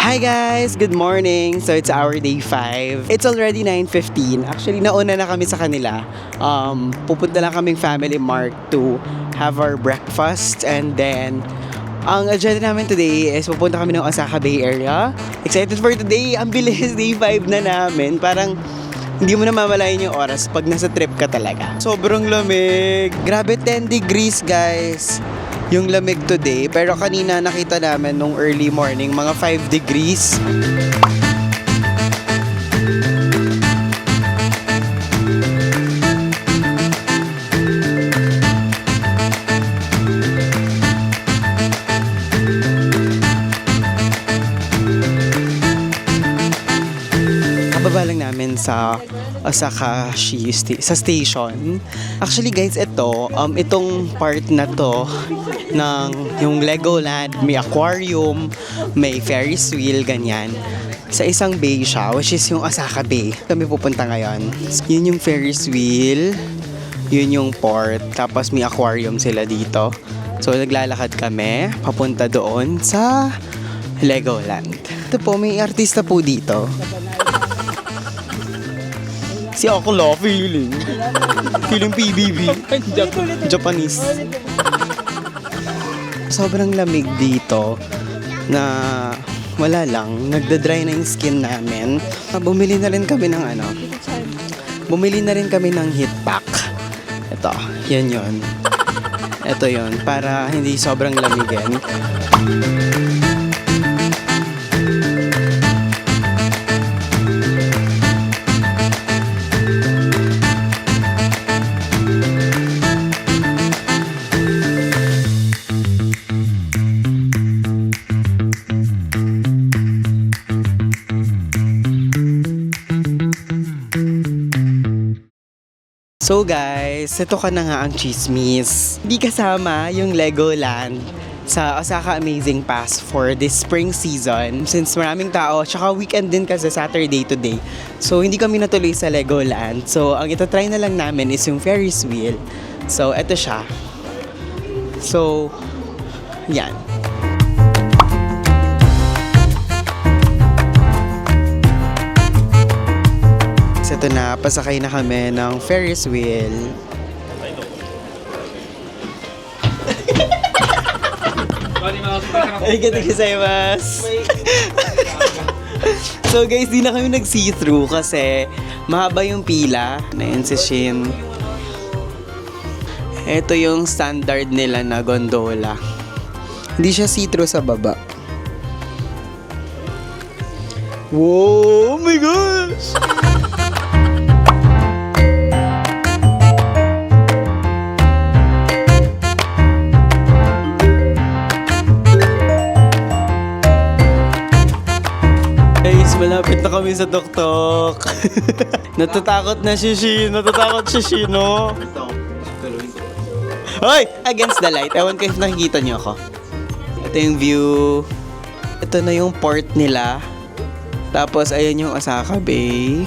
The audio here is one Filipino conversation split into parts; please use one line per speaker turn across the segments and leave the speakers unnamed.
Hi guys! Good morning! So it's our day 5. It's already 9:15. Actually, nauna na kami sa kanila. Pupunta lang kaming Family Mart to have our breakfast and then ang agenda namin today is pupunta kami ng Osaka Bay Area. Excited for today! Ang bilis, day 5 na namin. Parang hindi mo na mamalayan yung oras pag nasa trip ka talaga. Sobrang lamig. Grabe, 10 degrees guys. Yung lamig today. Pero kanina nakita namin nung early morning, mga 5 degrees. Kababa lang namin sa Osaka sa station. Actually guys, itong part na to ng yung Legoland, may aquarium, may Ferris wheel, ganyan. Sa isang bay siya, which is yung Osaka Bay. Kami pupunta ngayon. Yun yung Ferris wheel, yun yung port, tapos may aquarium sila dito. So naglalakad kami, papunta doon sa Legoland. Ito po, may artista po dito. Si Akla, feeling PBB. Japanese. Sobrang lamig dito na wala lang, nagda-dry na yung skin namin. Bumili na rin kami ng heat pack. Ito, yan yun. Ito yun, para hindi sobrang lamigin. So guys, ito ka na nga ang chismis. Hindi kasama yung Legoland sa Osaka Amazing Pass for this spring season. Since maraming tao, tsaka weekend din kasi Saturday today. So hindi kami natuloy sa Legoland. So ang itatry na lang namin is yung Ferris wheel. So eto siya. So, yan. Ito na, pasakay na kami ng Ferris wheel. Arigatou gozaimasu. So guys, di na kami nag-see-through kasi mahaba yung pila. Na yun si Shin. Ito yung standard nila na gondola. Hindi siya see-through sa baba. Wow! Oh my gosh! Malapit na kami sa tuktok. Natatakot na si Shin. Natatakot si Shin, no? Hoy! Against the light. Ewan ko if nakikita niyo ako. Ito yung view. Ito na yung port nila. Tapos, ayan yung Osaka Bay.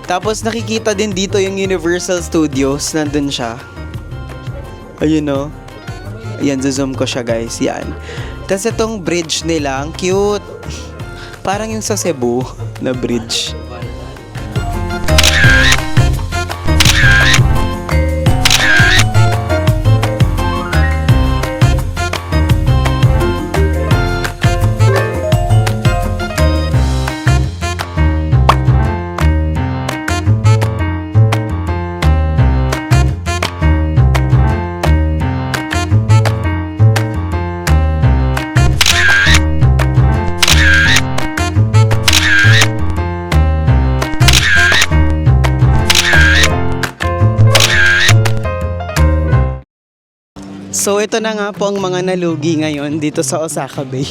Tapos, nakikita din dito yung Universal Studios. Nandun siya. Ayun, no? Ayan, zoom ko siya, guys. Yan. Tapos, itong bridge nila. Ang cute. Parang yung sa Cebu na bridge. So ito na nga po ang mga nalugi ngayon dito sa Osaka Bay.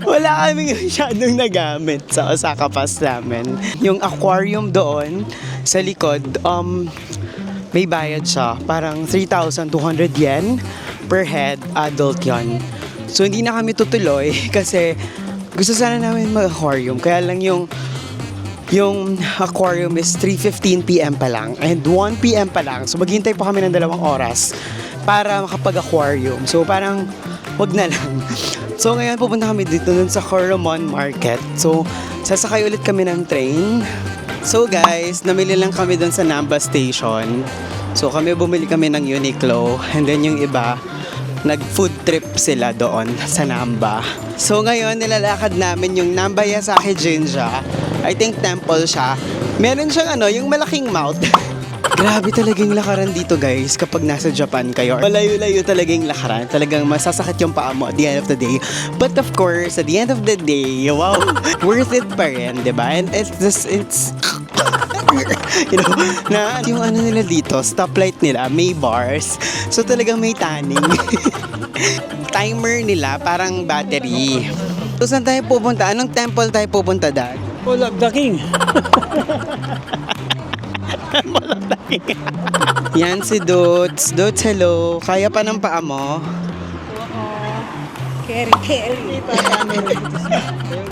Wala kaming masyadong nagamit sa Osaka Pass namin. Yung aquarium doon sa likod, may bayad siya. Parang 3,200 yen per head, adult yon. So hindi na kami tutuloy kasi gusto sana namin mag-aquarium. Kaya lang yung aquarium is 3:15 PM pa lang and 1 PM pa lang. So maghintay pa kami ng 2 oras para makapag-aquarium. So parang wag na lang. So ngayon pupunta kami dito nun sa Coromon Market. So sasakay ulit kami ng train. So guys, namili lang kami dun sa Namba Station. So bumili kami ng Uniqlo. And then yung iba, nag-food trip sila doon sa Namba. So ngayon, nilalakad namin yung Namba Yasake Jinja. I think temple siya. Meron siyang yung malaking mouth. Grabe talaga yung lakaran dito guys kapag nasa Japan kayo. Malayo-layo talaga yung lakaran. Talagang masasakit yung paa mo at the end of the day. But of course, at the end of the day, wow, worth it pa rin, diba? And it's you know, na yung nila dito, stoplight nila, may bars. So talagang may tanning. Timer nila, parang battery. So saan tayo pupunta? Anong temple tayo pupunta, Dad?
Wala, daking.
Yan si Dots. Dots, hello. Kaya pa ng paa mo?
Carry.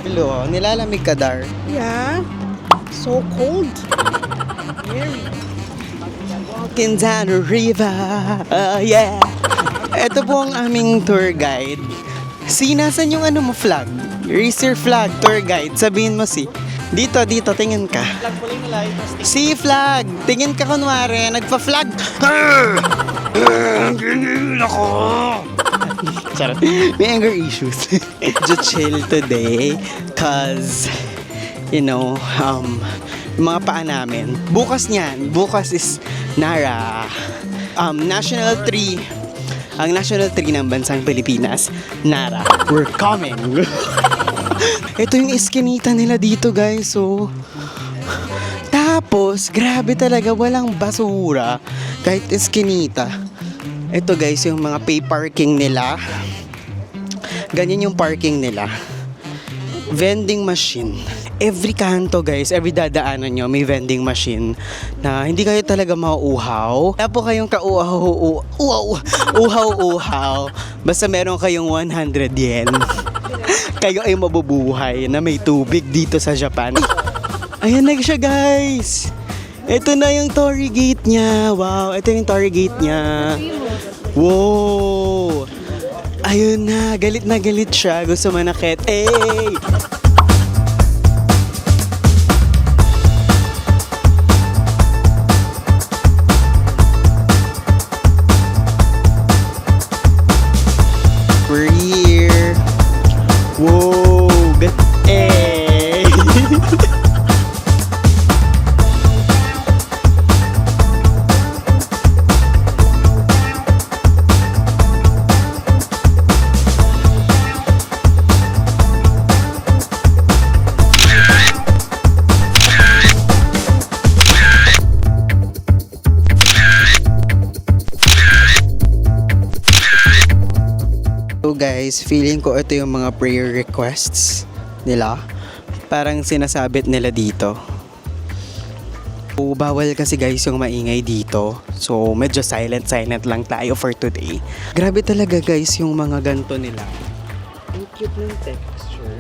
Hello, nilalamig ka, Dar.
Yeah. So cold.
Walking down the river. Yeah. Ito po ang aming tour guide. Nasan yung mo flag? Raise your flag, tour guide. Sabihin mo Dito, tingin ka. Si flag! Tingin ka kunwari, nagpa-flag. Ako! Charot. May anger issues. Medyo chill today. Cause, yung mga paa namin. Bukas is Nara. National tree. Ang national tree ng bansang Pilipinas, Nara. We're coming! Ito yung iskinita nila dito guys, so tapos grabe talaga, walang basura kahit iskinita. Ito guys yung mga pay parking nila. Ganyan yung parking nila. Vending machine. Every kanto guys, every dadaanan nyo may vending machine na hindi kayo talaga mauuhaw. Kaya po kayong uhaw. Basta meron kayong 100 yen. Kayo ay mabubuhay na may tubig dito sa Japan. Ayan na siya guys. Ito na yung Torii Gate niya. Wow, ito yung Torii Gate niya. Wow. Ayun na galit siya. Gusto manakit. Hey! We're here. Whoa, hey. So guys, feeling ko ito yung mga prayer requests nila. Parang sinasabit nila dito. So, bawal kasi guys yung maingay dito. So medyo silent lang tayo for today. Grabe talaga guys yung mga ganto nila. Ang cute ng texture.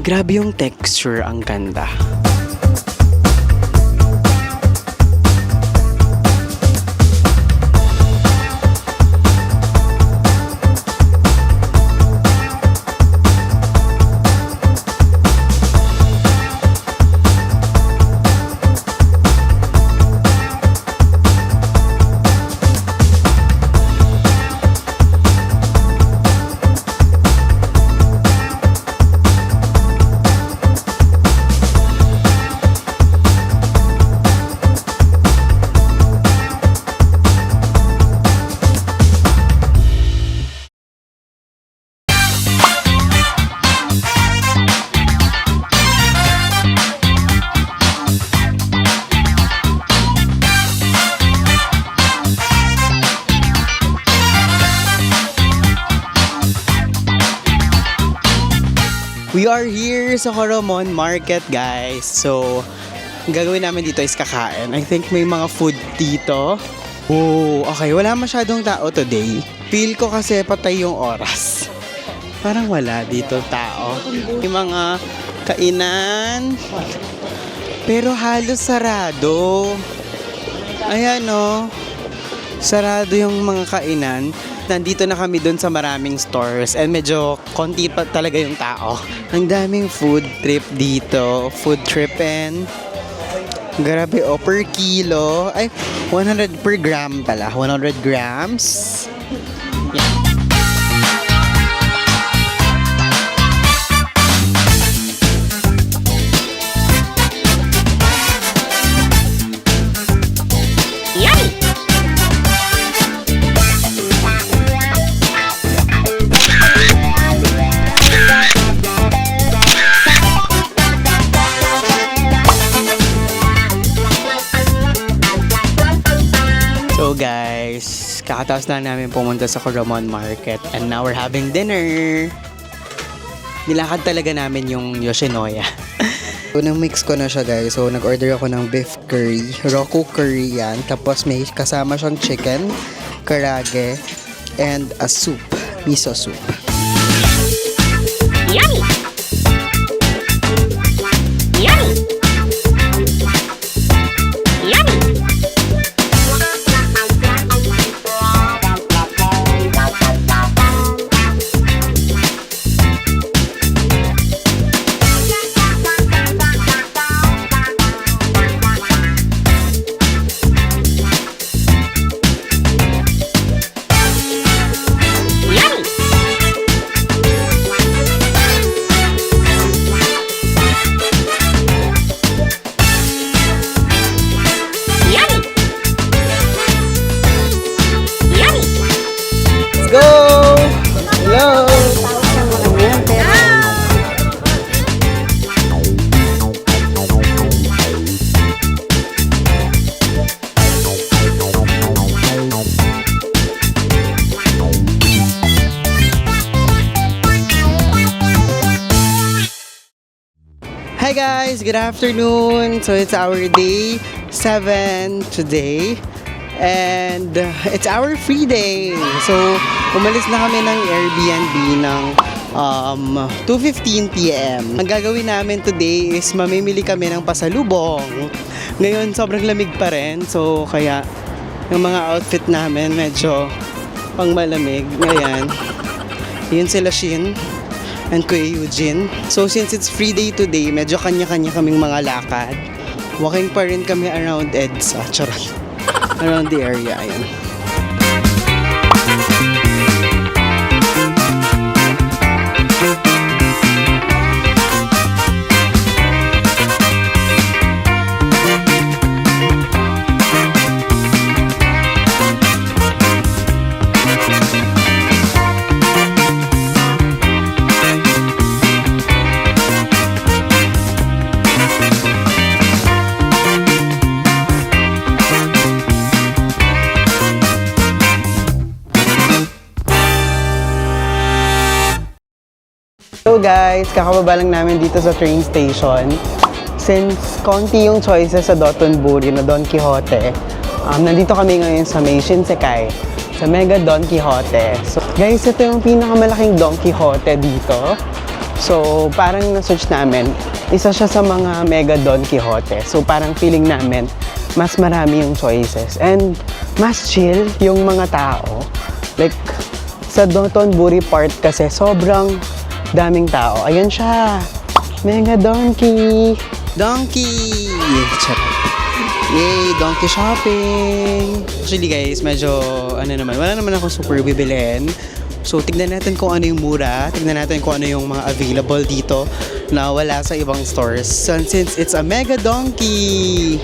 Grabe yung texture, ang ganda. We are here sa Coromon Market, guys. So, ang gagawin namin dito is kakain. I think may mga food dito. Oh, okay. Wala masyadong tao today. Feel ko kasi patay yung oras. Parang wala dito tao. May mga kainan. Pero halos sarado. Ayan, oh. Sarado yung mga kainan. nandito na kami dun sa maraming stores and medyo konti pa talaga yung tao. Ang daming food trip dito. Food trip and grabe per kilo. Ay, 100 per gram pala. 100 grams. So guys, kakataos na namin pumunta sa Coramon Market and now we're having dinner. Nilakad talaga namin yung Yoshinoya. So, na-mix ko na siya guys. So, nag-order ako ng beef curry. Roku curry yan. Tapos may kasama siyang chicken, karage, and a soup. Miso soup.
Yummy! Yummy! Yummy!
Go! Hello! Hi guys! Good afternoon! So it's our day 7 today. And it's our free day. So, umalis na kami ng Airbnb ng 2:15 p.m. Ang gagawin namin today is mamimili kami ng pasalubong. Ngayon, sobrang lamig pa rin. So, kaya yung mga outfit namin medyo pang malamig. Ngayon, yun sila Shin and Kuya Eugene. So, since it's free day today, medyo kanya-kanya kaming mga lakad. Walking pa rin kami around EDSA. Charot. Around the area, ayan. So guys, kakababa lang namin dito sa train station. Since konti yung choices sa Dotonbori na Don Quixote, nandito kami ngayon sa May Shinsekai, sa Mega Don Quixote. So guys, ito yung pinakamalaking Don Quixote dito. So parang na-search namin, isa siya sa mga Mega Don Quixote. So parang feeling namin, mas marami yung choices. And mas chill yung mga tao. Like, sa Dotonbori part kasi sobrang daming tao. Ayan siya. Mega Donkey. Donkey! Yay! Donkey shopping! Actually guys, medyo wala naman ako super bibilhin. So, tignan natin kung ano yung mura. Tignan natin kung ano yung mga available dito na wala sa ibang stores. Since it's a Mega Donkey.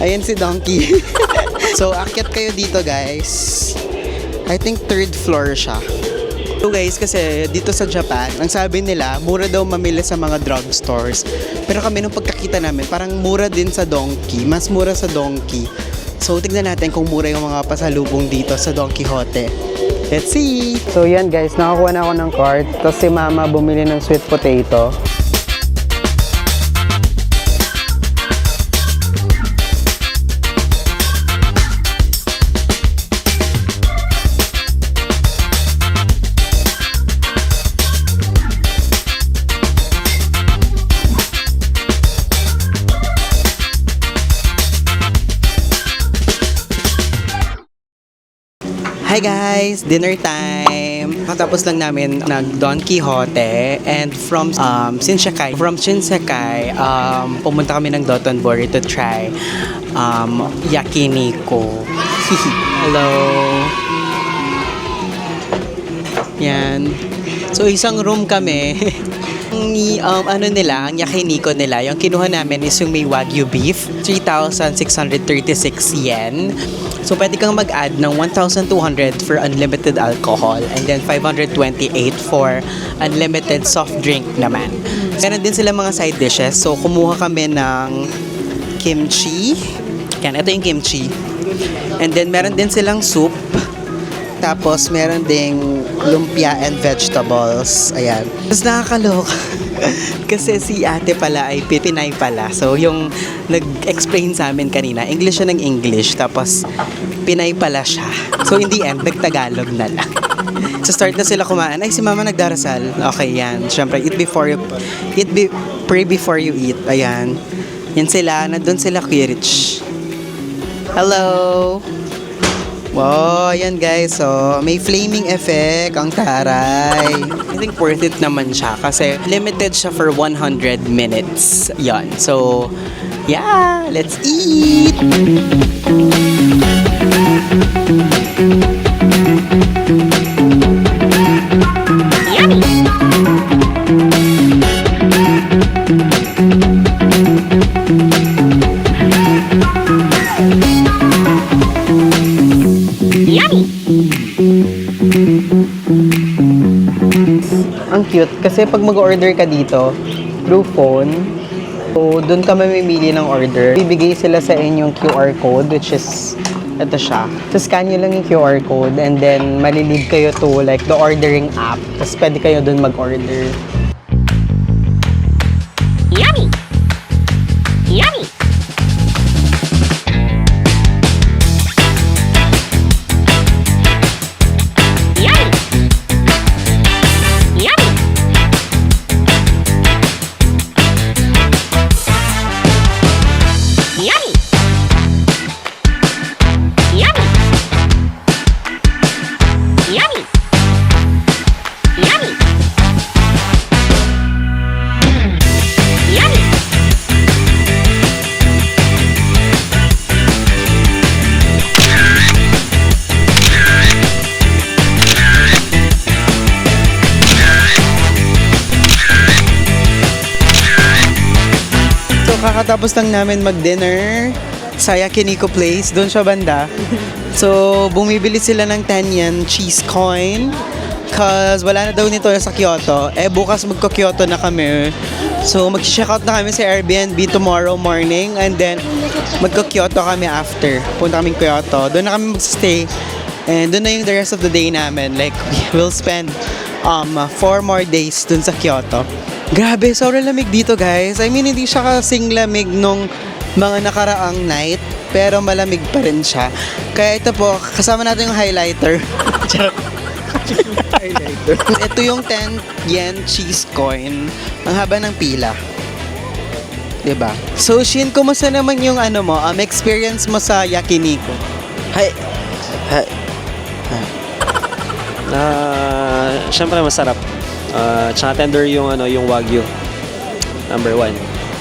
Ayan si Donkey. So, akyat kayo dito guys. I think 3rd floor siya. So guys, kasi dito sa Japan, ang sabi nila, mura daw mamili sa mga drugstores. Pero kami nung pagkakita namin, parang mura din sa Donkey. Mas mura sa Donkey. So tignan natin kung mura yung mga pasalubong dito sa Don Quixote. Let's see! So yan guys, nakakuha na ako ng cart. Tapos si mama bumili ng sweet potato. Hi guys, dinner time. Katapos lang namin nag Don Quixote and from Shinsaikai. From Shinsaikai, pumunta kami ng Dotonbori to try yakiniko. Hello. Yan. So isang room kami. Ang ang yakiniko nila, yung kinuha namin is yung may Wagyu beef, 3,636 yen. So pwede kang mag-add ng 1,200 for unlimited alcohol and then 528 for unlimited soft drink naman. Meron din sila mga side dishes. So kumuha kami ng kimchi. Yan, ito yung kimchi. And then meron din silang soup. Tapos, meron ding lumpia and vegetables. Ayan. Tapos nakakaloka. Kasi si ate pala ay Pinay pala. So, yung nag-explain sa amin kanina, English siya ng English. Tapos, Pinay pala siya. So, in the end, nag-Tagalog na lang. So, start na sila kumain. Ay, si mama nagdarasal. Okay, yan. Siyempre, pray before you eat. Ayan. Yan sila. Nandun sila, Kuya Rich. Hello! Wow, ayan guys. So, may flaming effect ang taray. I think worth it naman siya kasi limited siya for 100 minutes. Yan. So, yeah, let's eat! Ang cute kasi pag mag-order ka dito through phone, so doon ka mamimili ng order. Bibigay sila sa inyong QR code which is ito siya. So scan nyo lang yung QR code and then malilid kayo to like the ordering app. Tapos pwede kayo doon mag-order.
Yummy! Yummy!
Kakatapos lang namin mag-dinner sa Yakiniko Place, doon siya banda. So, bumibili sila ng 10 yen cheese coin cause wala na daw nito sa Kyoto. Eh, bukas magko-Kyoto na kami. So, mag-check out na kami sa Airbnb tomorrow morning and then magko-Kyoto kami after. Punta kami Kyoto. Doon na kami mag-stay. And doon na yung the rest of the day namin. Like, we'll spend 4 more days doon sa Kyoto. Grabe, sobrang lamig dito guys. I mean, hindi siya kasing lamig nung mga nakaraang night, pero malamig pa rin siya. Kaya ito po, kasama natin yung highlighter. Highlighter. Ito yung 10 yen cheese coin. Ang haba ng pila. Diba? So, Shin, kumusta naman yung experience mo sa Yakiniko?
Hi. Siyempre masarap. Tsaka tender yung yung Wagyu. Number 1.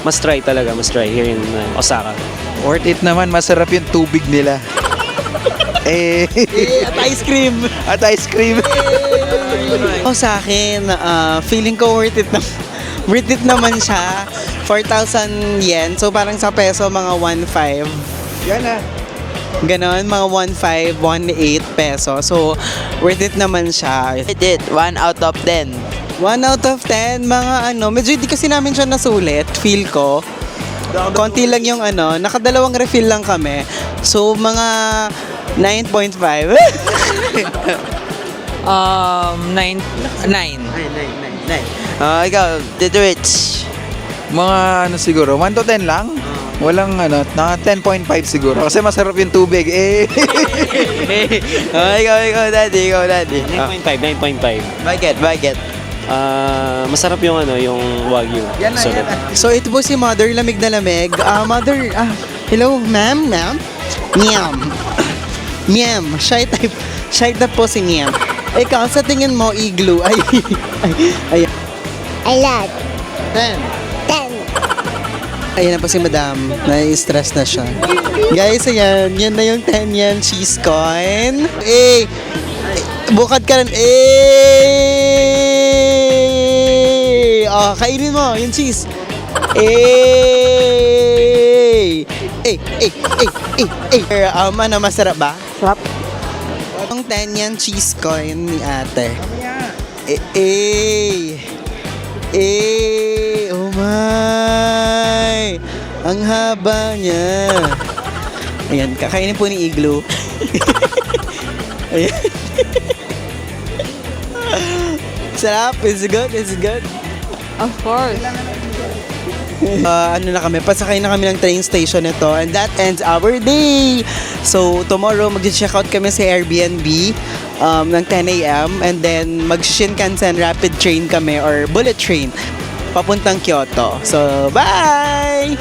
Must try talaga, must try here in Osaka.
Worth it naman, masarap yung tubig nila.
At ice cream!
At ice cream.
Sa akin, feeling ko worth it naman siya. 4,000 yen. So parang sa peso, mga 1,500.
Yan na.
Ganon, mga 1,500, 1,800 peso. So, worth it naman siya.
I did. 1 out of 10.
1 out of 10, mga medyo hindi kasi namin siya nasulit, feel ko. Konti lang yung nakadalawang refill lang kami. So, mga 9.5.
9.
Ikaw, Tito Rich. Mga siguro, 1 to 10 lang? Walang na 10.5 siguro. Kasi masarap yung tubig. Ikaw, daddy.
9.5.
Bakit?
Masarap yung yung Wagyu.
Yan na.
So, ito po si Mother, lamig na lamig. Mother, hello, ma'am? Miam. Miam. Shy Shade na po si Niam. Ikaw, sa tingin mo, igloo, ay, ay,
I like
10.
10.
Ayan na po si Madam. Nai-stress na siya. Guys, ayan. Yun na yung 10 yan cheese coin. Eh! Bukad ka rin. Eh! Oh, kainin mo yung cheese. Eh! Eh! Eh! Eh! Eh! Eh! Ano, masarap ba?
Sarap.
Ang 10 yan cheese coin ni ate. Eh! Eh! Eh! Oh my! Ang haba niya. Ayan, kakainin po ni Igloo. Ayan. Sarap. It's good. It's good.
Of course.
Ano na kami, pasakay na kami ng train station nito and that ends our day. So, tomorrow mag-check out kami sa Airbnb ng 10 a.m. and then mag-Shinkansen rapid train kami or bullet train papuntang Kyoto. So, bye!